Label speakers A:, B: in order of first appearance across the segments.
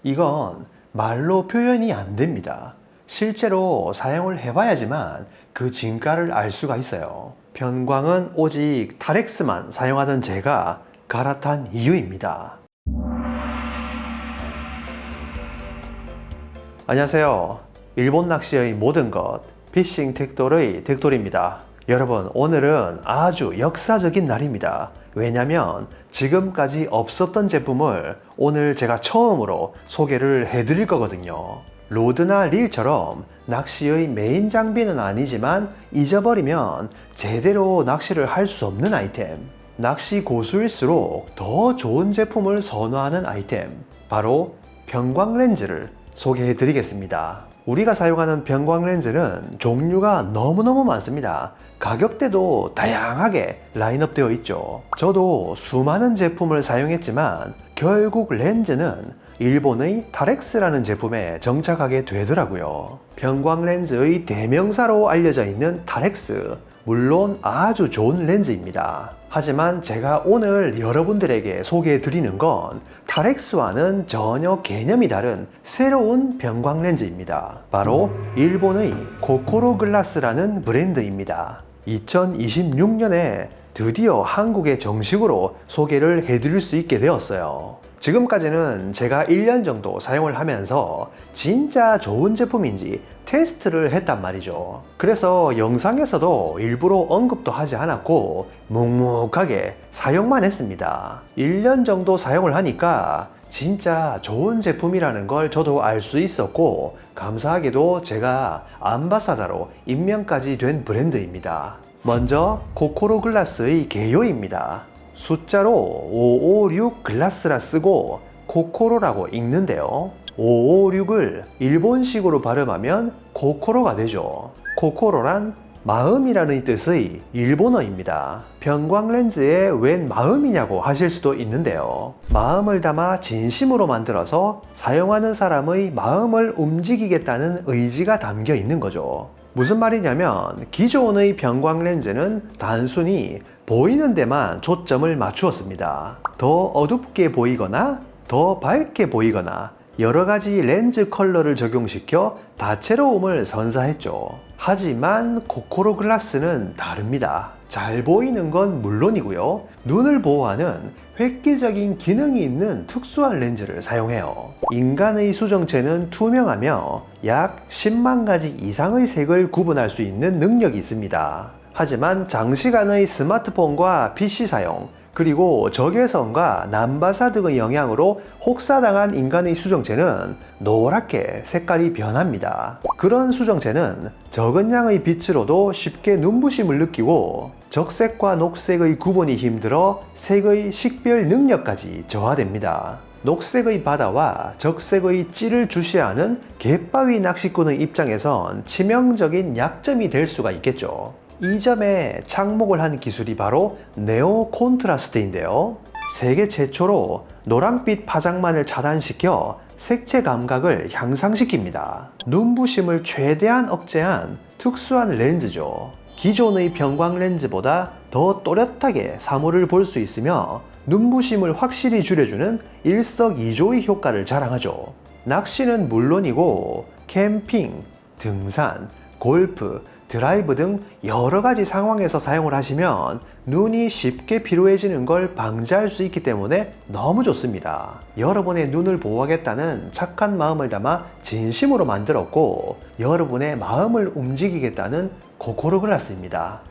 A: 이건 말로 표현이 안 됩니다. 실제로 사용을 해봐야지만 그 진가를 알 수가 있어요. 편광은 오직 타렉스만 사용하던 제가 갈아탄 이유입니다. 안녕하세요. 일본 낚시의 모든 것, 피싱 텍돌의 텍돌입니다. 여러분, 오늘은 아주 역사적인 날입니다. 왜냐면 지금까지 없었던 제품을 오늘 제가 처음으로 소개를 해드릴 거거든요. 로드나 릴처럼 낚시의 메인 장비는 아니지만 잊어버리면 제대로 낚시를 할 수 없는 아이템. 낚시 고수일수록 더 좋은 제품을 선호하는 아이템. 바로 편광 렌즈를 소개해 드리겠습니다. 우리가 사용하는 편광 렌즈는 종류가 너무너무 많습니다. 가격대도 다양하게 라인업되어 있죠. 저도 수많은 제품을 사용했지만 결국 렌즈는 일본의 타렉스라는 제품에 정착하게 되더라고요. 편광 렌즈의 대명사로 알려져 있는 타렉스, 물론 아주 좋은 렌즈입니다. 하지만 제가 오늘 여러분들에게 소개해 드리는 건 타렉스와는 전혀 개념이 다른 새로운 편광 렌즈입니다. 바로 일본의 코코로 글라스라는 브랜드입니다. 2026년에 드디어 한국에 정식으로 소개를 해드릴 수 있게 되었어요. 지금까지는 제가 1년 정도 사용을 하면서 진짜 좋은 제품인지 테스트를 했단 말이죠. 그래서 영상에서도 일부러 언급도 하지 않았고 묵묵하게 사용만 했습니다. 1년 정도 사용을 하니까 진짜 좋은 제품이라는 걸 저도 알 수 있었고, 감사하게도 제가 암바사다로 임명까지 된 브랜드입니다. 먼저 코코로 글라스의 개요입니다. 숫자로 556 글라스라 쓰고 코코로라고 읽는데요. 556을 일본식으로 발음하면 코코로가 되죠. 코코로란 마음이라는 뜻의 일본어입니다. 편광 렌즈에 웬 마음이냐고 하실 수도 있는데요. 마음을 담아 진심으로 만들어서 사용하는 사람의 마음을 움직이겠다는 의지가 담겨 있는 거죠. 무슨 말이냐면 기존의 편광 렌즈는 단순히 보이는 데만 초점을 맞추었습니다. 더 어둡게 보이거나 더 밝게 보이거나 여러 가지 렌즈 컬러를 적용시켜 다채로움을 선사했죠. 하지만 코코로 글라스는 다릅니다. 잘 보이는 건 물론이고요. 눈을 보호하는 획기적인 기능이 있는 특수한 렌즈를 사용해요. 인간의 수정체는 투명하며 약 10만 가지 이상의 색을 구분할 수 있는 능력이 있습니다. 하지만 장시간의 스마트폰과 PC 사용, 그리고 적외선과 난바사 등의 영향으로 혹사당한 인간의 수정체는 노랗게 색깔이 변합니다. 그런 수정체는 적은 양의 빛으로도 쉽게 눈부심을 느끼고 적색과 녹색의 구분이 힘들어 색의 식별 능력까지 저하됩니다. 녹색의 바다와 적색의 찌를 주시하는 갯바위 낚시꾼의 입장에선 치명적인 약점이 될 수가 있겠죠. 이 점에 착목을 한 기술이 바로 네오 콘트라스트인데요. 세계 최초로 노란빛 파장만을 차단시켜 색채 감각을 향상시킵니다. 눈부심을 최대한 억제한 특수한 렌즈죠. 기존의 편광 렌즈보다 더 또렷하게 사물을 볼 수 있으며 눈부심을 확실히 줄여주는 일석이조의 효과를 자랑하죠. 낚시는 물론이고 캠핑, 등산, 골프, 드라이브 등 여러 가지 상황에서 사용을 하시면 눈이 쉽게 피로해지는 걸 방지할 수 있기 때문에 너무 좋습니다. 여러분의 눈을 보호하겠다는 착한 마음을 담아 진심으로 만들었고 여러분의 마음을 움직이겠다는 코코로 글라스입니다.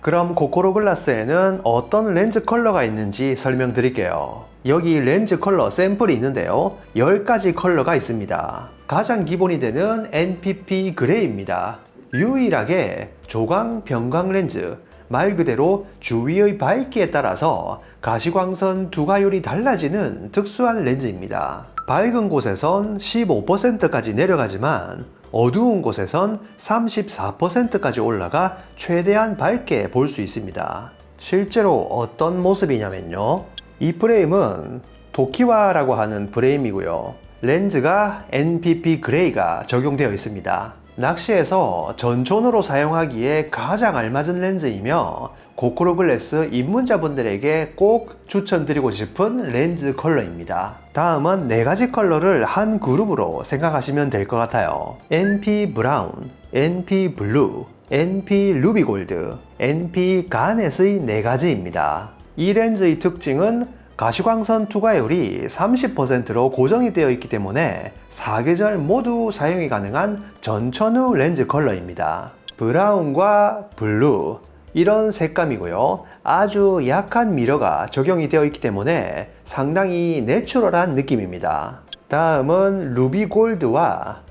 A: 그럼 코코로 글라스에는 어떤 렌즈 컬러가 있는지 설명드릴게요. 여기 렌즈 컬러 샘플이 있는데요. 10가지 컬러가 있습니다. 가장 기본이 되는 NPP 그레이입니다. 유일하게 조광 변광 렌즈, 말 그대로 주위의 밝기에 따라서 가시광선 두가율이 달라지는 특수한 렌즈입니다. 밝은 곳에선 15%까지 내려가지만 어두운 곳에선 34%까지 올라가 최대한 밝게 볼 수 있습니다. 실제로 어떤 모습이냐면요. 이 프레임은 도키와라고 하는 프레임이고요. 렌즈가 NPP 그레이가 적용되어 있습니다. 낚시에서 전촌으로 사용하기에 가장 알맞은 렌즈이며 고쿠로 글래스 입문자분들에게 꼭 추천드리고 싶은 렌즈 컬러입니다. 다음은 4가지 컬러를 한 그룹으로 생각하시면 될 것 같아요. NP 브라운, NP 블루, NP 루비 골드, NP 가넷의 4가지입니다. 이 렌즈의 특징은 가시광선 투과율이 30%로 고정이 되어 있기 때문에 4계절 모두 사용이 가능한 전천후 렌즈 컬러입니다. 브라운과 블루, 이런 색감이고요. 아주 약한 미러가 적용이 되어 있기 때문에 상당히 내추럴한 느낌입니다. 다음은 루비 골드와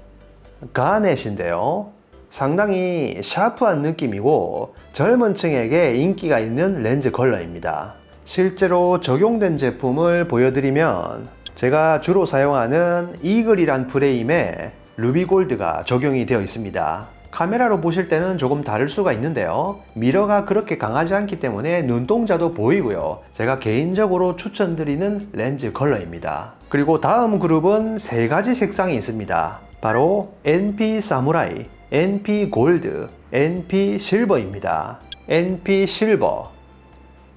A: 가넷인데요. 상당히 샤프한 느낌이고 젊은 층에게 인기가 있는 렌즈 컬러입니다. 실제로 적용된 제품을 보여드리면 제가 주로 사용하는 이글이란 프레임에 루비 골드가 적용이 되어 있습니다. 카메라로 보실 때는 조금 다를 수가 있는데요. 미러가 그렇게 강하지 않기 때문에 눈동자도 보이고요. 제가 개인적으로 추천드리는 렌즈 컬러입니다. 그리고 다음 그룹은 3가지 색상이 있습니다. 바로 NP 사무라이, NP 골드, NP 실버입니다. NP 실버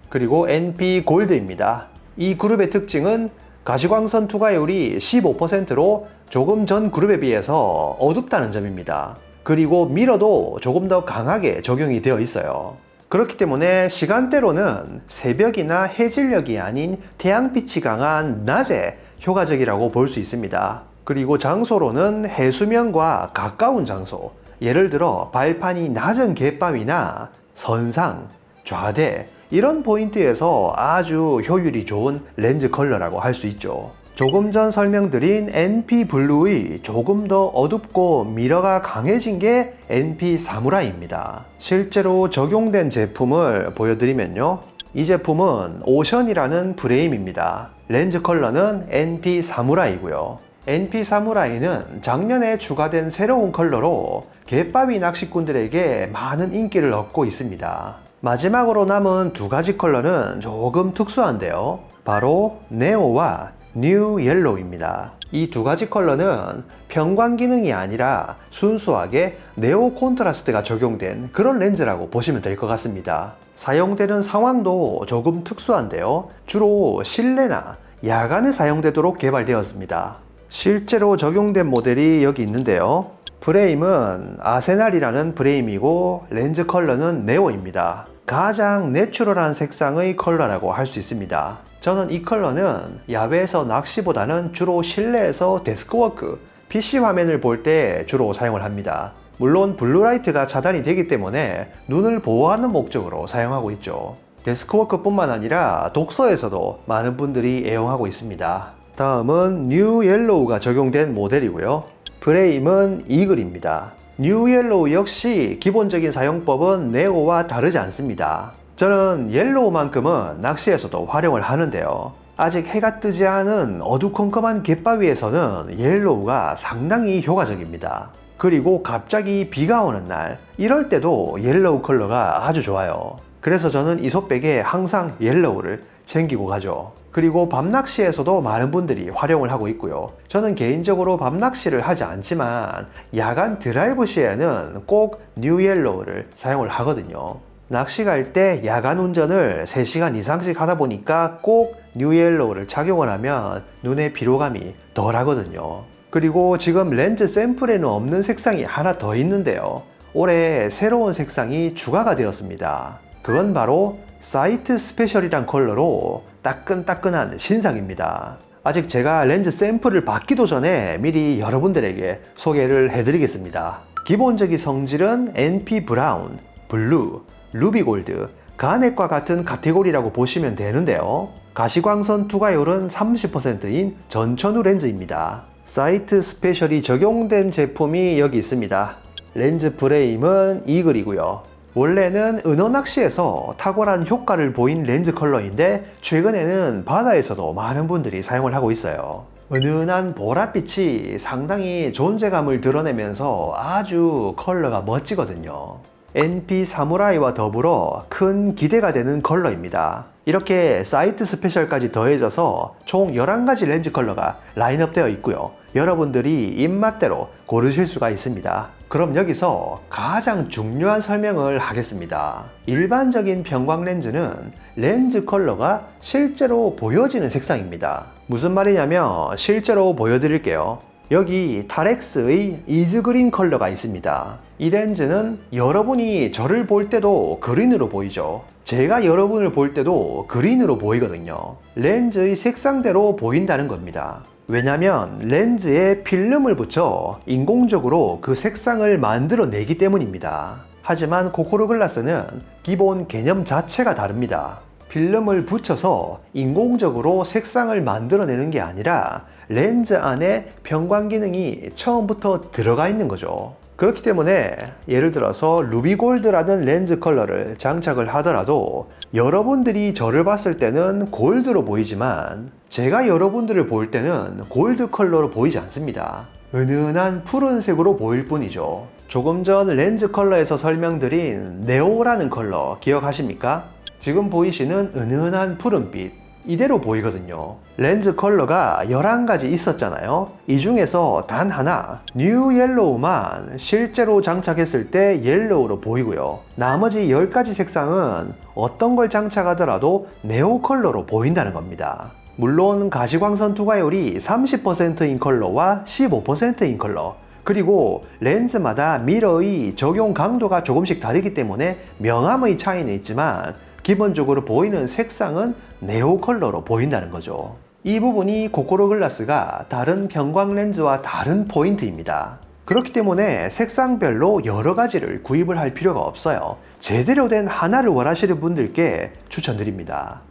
A: 그리고 NP 골드입니다. 이 그룹의 특징은 가시광선 투과율이 15%로 조금 전 그룹에 비해서 어둡다는 점입니다. 그리고 미러도 조금 더 강하게 적용이 되어 있어요. 그렇기 때문에 시간대로는 새벽이나 해질녘이 아닌 태양빛이 강한 낮에 효과적이라고 볼 수 있습니다. 그리고 장소로는 해수면과 가까운 장소, 예를 들어 발판이 낮은 갯바위나 선상, 좌대 이런 포인트에서 아주 효율이 좋은 렌즈 컬러라고 할 수 있죠. 조금 전 설명드린 NP 블루의 조금 더 어둡고 미러가 강해진 게 NP 사무라이입니다. 실제로 적용된 제품을 보여드리면요. 이 제품은 오션이라는 프레임입니다. 렌즈 컬러는 NP 사무라이고요. NP 사무라이는 작년에 추가된 새로운 컬러로 갯바위 낚시꾼들에게 많은 인기를 얻고 있습니다. 마지막으로 남은 2가지 컬러는 조금 특수한데요. 바로 네오와 뉴 옐로우입니다. 이 2가지 컬러는 편광 기능이 아니라 순수하게 네오 콘트라스트가 적용된 그런 렌즈라고 보시면 될 것 같습니다. 사용되는 상황도 조금 특수한데요. 주로 실내나 야간에 사용되도록 개발되었습니다. 실제로 적용된 모델이 여기 있는데요. 프레임은 아세날이라는 프레임이고 렌즈 컬러는 네오입니다. 가장 내추럴한 색상의 컬러라고 할 수 있습니다. 저는 이 컬러는 야외에서 낚시보다는 주로 실내에서 데스크워크, PC 화면을 볼 때 주로 사용을 합니다. 물론 블루라이트가 차단이 되기 때문에 눈을 보호하는 목적으로 사용하고 있죠. 데스크워크 뿐만 아니라 독서에서도 많은 분들이 애용하고 있습니다. 다음은 뉴 옐로우가 적용된 모델이고요. 프레임은 이글입니다. 뉴 옐로우 역시 기본적인 사용법은 네오와 다르지 않습니다. 저는 옐로우만큼은 낚시에서도 활용을 하는데요. 아직 해가 뜨지 않은 어두컴컴한 갯바위에서는 옐로우가 상당히 효과적입니다. 그리고 갑자기 비가 오는 날, 이럴 때도 옐로우 컬러가 아주 좋아요. 그래서 저는 이소백에 항상 옐로우를 챙기고 가죠. 그리고 밤낚시에서도 많은 분들이 활용을 하고 있고요. 저는 개인적으로 밤낚시를 하지 않지만 야간 드라이브 시에는 꼭 뉴 옐로우를 사용을 하거든요. 낚시 갈 때 야간 운전을 3시간 이상씩 하다 보니까 꼭 뉴 옐로우를 착용을 하면 눈의 피로감이 덜 하거든요. 그리고 지금 렌즈 샘플에는 없는 색상이 하나 더 있는데요. 올해 새로운 색상이 추가가 되었습니다. 그건 바로 사이트 스페셜이란 컬러로 따끈따끈한 신상입니다. 아직 제가 렌즈 샘플을 받기도 전에 미리 여러분들에게 소개를 해드리겠습니다. 기본적인 성질은 NP 브라운, 블루, 루비 골드, 가넷과 같은 카테고리라고 보시면 되는데요. 가시광선 투과율은 30%인 전천후 렌즈입니다. 사이트 스페셜이 적용된 제품이 여기 있습니다. 렌즈 프레임은 이글이고요. 원래는 은어낚시에서 탁월한 효과를 보인 렌즈 컬러인데 최근에는 바다에서도 많은 분들이 사용을 하고 있어요. 은은한 보랏빛이 상당히 존재감을 드러내면서 아주 컬러가 멋지거든요. NP 사무라이와 더불어 큰 기대가 되는 컬러입니다. 이렇게 사이트 스페셜까지 더해져서 총 11가지 렌즈 컬러가 라인업되어 있고요. 여러분들이 입맛대로 고르실 수가 있습니다. 그럼 여기서 가장 중요한 설명을 하겠습니다. 일반적인 편광 렌즈는 렌즈 컬러가 실제로 보여지는 색상입니다. 무슨 말이냐면 실제로 보여드릴게요. 여기 타렉스의 이즈그린 컬러가 있습니다. 이 렌즈는 여러분이 저를 볼 때도 그린으로 보이죠. 제가 여러분을 볼 때도 그린으로 보이거든요. 렌즈의 색상대로 보인다는 겁니다. 왜냐면 렌즈에 필름을 붙여 인공적으로 그 색상을 만들어내기 때문입니다. 하지만 코코로 글라스는 기본 개념 자체가 다릅니다. 필름을 붙여서 인공적으로 색상을 만들어내는 게 아니라 렌즈 안에 편광 기능이 처음부터 들어가 있는 거죠. 그렇기 때문에 예를 들어서 루비골드라는 렌즈 컬러를 장착을 하더라도 여러분들이 저를 봤을 때는 골드로 보이지만 제가 여러분들을 볼 때는 골드 컬러로 보이지 않습니다. 은은한 푸른색으로 보일 뿐이죠. 조금 전 렌즈 컬러에서 설명드린 네오라는 컬러 기억하십니까? 지금 보이시는 은은한 푸른빛 이대로 보이거든요. 렌즈 컬러가 11가지 있었잖아요. 이 중에서 단 하나 뉴 옐로우만 실제로 장착했을 때 옐로우로 보이고요. 나머지 10가지 색상은 어떤 걸 장착하더라도 네오 컬러로 보인다는 겁니다. 물론 가시광선 투과율이 30%인 컬러와 15%인 컬러, 그리고 렌즈마다 미러의 적용 강도가 조금씩 다르기 때문에 명암의 차이는 있지만 기본적으로 보이는 색상은 네오 컬러로 보인다는 거죠. 이 부분이 코코로 글라스가 다른 편광 렌즈와 다른 포인트입니다. 그렇기 때문에 색상별로 여러 가지를 구입을 할 필요가 없어요. 제대로 된 하나를 원하시는 분들께 추천드립니다.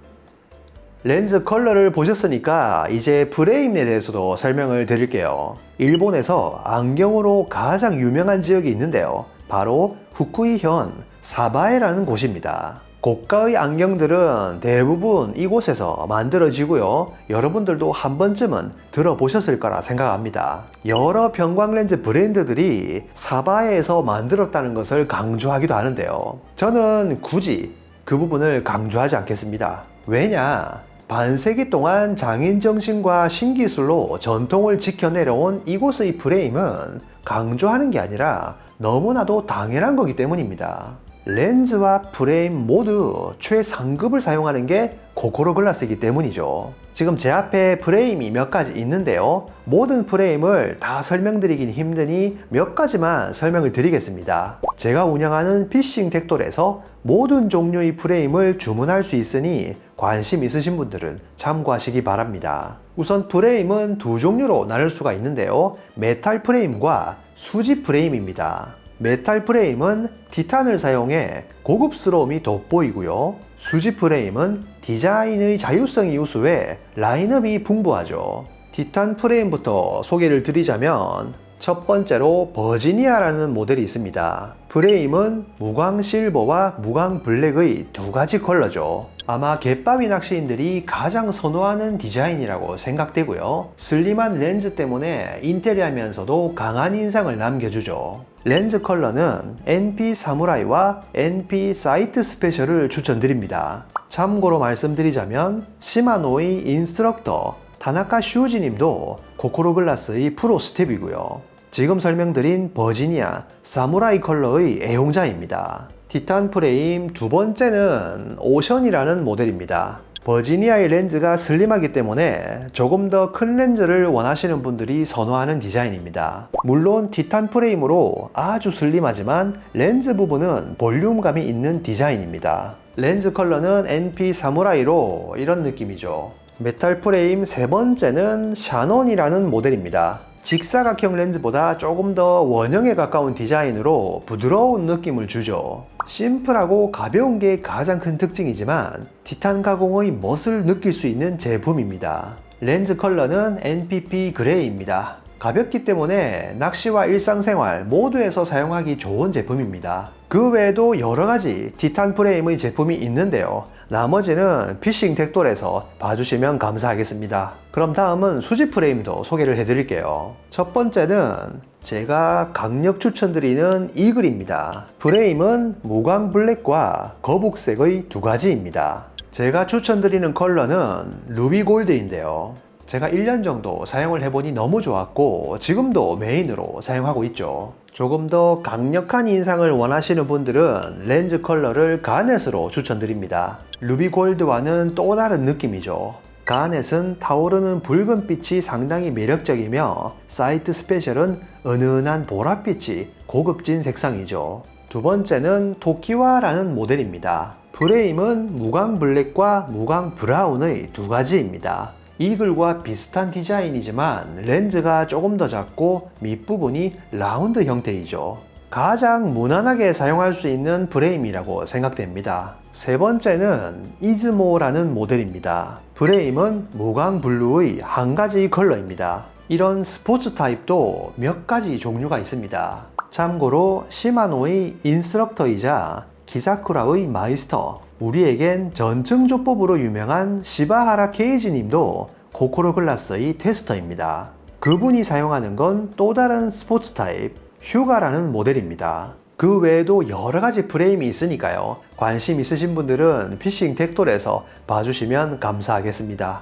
A: 렌즈 컬러를 보셨으니까 이제 프레임에 대해서도 설명을 드릴게요. 일본에서 안경으로 가장 유명한 지역이 있는데요. 바로 후쿠이현 사바에라는 곳입니다. 고가의 안경들은 대부분 이곳에서 만들어지고요. 여러분들도 한 번쯤은 들어보셨을 거라 생각합니다. 여러 편광 렌즈 브랜드들이 사바에에서 만들었다는 것을 강조하기도 하는데요. 저는 굳이 그 부분을 강조하지 않겠습니다. 왜냐? 반세기 동안 장인 정신과 신기술로 전통을 지켜내려온 이곳의 프레임은 강조하는 게 아니라 너무나도 당연한 거기 때문입니다. 렌즈와 프레임 모두 최상급을 사용하는 게 코코로 글라스이기 때문이죠. 지금 제 앞에 프레임이 몇 가지 있는데요. 모든 프레임을 다 설명드리긴 힘드니 몇 가지만 설명을 드리겠습니다. 제가 운영하는 피싱 덱돌에서 모든 종류의 프레임을 주문할 수 있으니 관심 있으신 분들은 참고하시기 바랍니다. 우선 프레임은 두 종류로 나눌 수가 있는데요. 메탈 프레임과 수지 프레임입니다. 메탈 프레임은 티탄을 사용해 고급스러움이 돋보이고요. 수지 프레임은 디자인의 자유성이 우수해 라인업이 풍부하죠. 티탄 프레임부터 소개를 드리자면 첫 번째로 버지니아라는 모델이 있습니다. 프레임은 무광 실버와 무광 블랙의 두 가지 컬러죠. 아마 갯바위 낚시인들이 가장 선호하는 디자인이라고 생각되고요. 슬림한 렌즈 때문에 인테리어하면서도 강한 인상을 남겨주죠. 렌즈 컬러는 NP 사무라이와 NP 사이트 스페셜을 추천드립니다. 참고로 말씀드리자면 시마노의 인스트럭터 타나카 슈우지 님도 코코로 글라스의 프로 스텝이고요. 지금 설명드린 버지니아 사무라이 컬러의 애용자입니다. 티탄 프레임 두 번째는 오션이라는 모델입니다. 버지니아의 렌즈가 슬림하기 때문에 조금 더 큰 렌즈를 원하시는 분들이 선호하는 디자인입니다. 물론 티탄 프레임으로 아주 슬림하지만 렌즈 부분은 볼륨감이 있는 디자인입니다. 렌즈 컬러는 NP 사무라이로 이런 느낌이죠. 메탈 프레임 세 번째는 샤논이라는 모델입니다. 직사각형 렌즈보다 조금 더 원형에 가까운 디자인으로 부드러운 느낌을 주죠. 심플하고 가벼운 게 가장 큰 특징이지만 티탄 가공의 멋을 느낄 수 있는 제품입니다. 렌즈 컬러는 NPP 그레이입니다. 가볍기 때문에 낚시와 일상생활 모두에서 사용하기 좋은 제품입니다. 그 외에도 여러가지 티탄 프레임의 제품이 있는데요. 나머지는 피싱 덱돌에서 봐주시면 감사하겠습니다. 그럼 다음은 수지 프레임도 소개를 해드릴게요. 첫 번째는 제가 강력 추천드리는 이글입니다. 프레임은 무광 블랙과 거북색의 두 가지입니다. 제가 추천드리는 컬러는 루비 골드인데요. 제가 1년 정도 사용을 해보니 너무 좋았고 지금도 메인으로 사용하고 있죠. 조금 더 강력한 인상을 원하시는 분들은 렌즈 컬러를 가넷으로 추천드립니다. 루비 골드와는 또 다른 느낌이죠. 가넷은 타오르는 붉은빛이 상당히 매력적이며 사이트 스페셜은 은은한 보랏빛이 고급진 색상이죠. 두 번째는 토키와라는 모델입니다. 프레임은 무광 블랙과 무광 브라운의 두 가지입니다. 이글과 비슷한 디자인이지만 렌즈가 조금 더 작고 밑부분이 라운드 형태이죠. 가장 무난하게 사용할 수 있는 프레임이라고 생각됩니다. 세 번째는 이즈모라는 모델입니다. 프레임은 무광 블루의 한 가지 컬러입니다. 이런 스포츠 타입도 몇 가지 종류가 있습니다. 참고로 시마노의 인스트럭터이자 기사쿠라의 마이스터, 우리에겐 전층조법으로 유명한 시바하라 케이지 님도 고코로 글라스의 테스터입니다. 그분이 사용하는 건 또 다른 스포츠 타입 휴가라는 모델입니다. 그 외에도 여러가지 프레임이 있으니까요. 관심 있으신 분들은 피싱 텍돌에서 봐주시면 감사하겠습니다.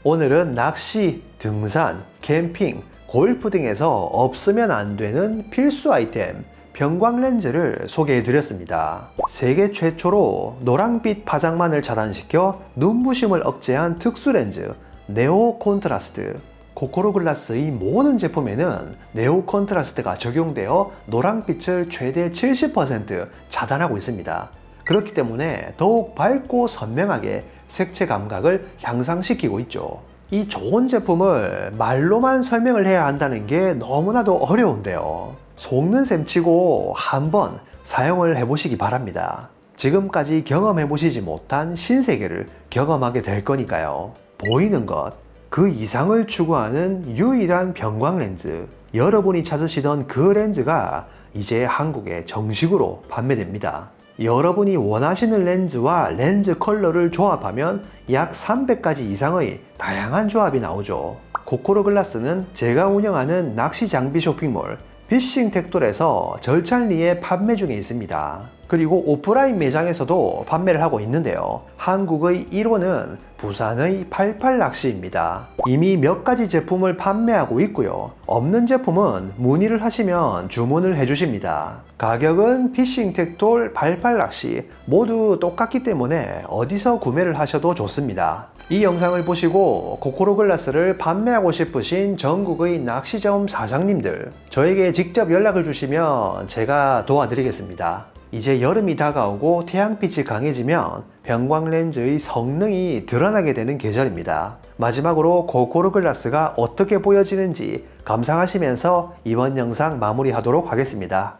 A: 오늘은 낚시, 등산, 캠핑, 골프 등에서 없으면 안 되는 필수 아이템 병광 렌즈를 소개해 드렸습니다. 세계 최초로 노랑빛 파장만을 차단시켜 눈부심을 억제한 특수 렌즈 네오 콘트라스트. 고코로 글라스의 모든 제품에는 네오 콘트라스트가 적용되어 노랑빛을 최대 70% 차단하고 있습니다. 그렇기 때문에 더욱 밝고 선명하게 색채 감각을 향상시키고 있죠. 이 좋은 제품을 말로만 설명을 해야 한다는 게 너무나도 어려운데요. 속는 셈 치고 한번 사용을 해보시기 바랍니다. 지금까지 경험해보시지 못한 신세계를 경험하게 될 거니까요. 보이는 것, 그 이상을 추구하는 유일한 병광 렌즈, 여러분이 찾으시던 그 렌즈가 이제 한국에 정식으로 판매됩니다. 여러분이 원하시는 렌즈와 렌즈 컬러를 조합하면 약 300가지 이상의 다양한 조합이 나오죠. 고코로 글라스는 제가 운영하는 낚시 장비 쇼핑몰 피싱 텍돌에서 절찬리에 판매 중에 있습니다. 그리고 오프라인 매장에서도 판매를 하고 있는데요. 한국의 1호는 부산의 88낚시입니다. 이미 몇 가지 제품을 판매하고 있고요. 없는 제품은 문의를 하시면 주문을 해주십니다. 가격은 피싱 텍돌 88낚시 모두 똑같기 때문에 어디서 구매를 하셔도 좋습니다. 이 영상을 보시고 고코로 글라스를 판매하고 싶으신 전국의 낚시점 사장님들, 저에게 직접 연락을 주시면 제가 도와드리겠습니다. 이제 여름이 다가오고 태양빛이 강해지면 병광 렌즈의 성능이 드러나게 되는 계절입니다. 마지막으로 고코로 글라스가 어떻게 보여지는지 감상하시면서 이번 영상 마무리하도록 하겠습니다.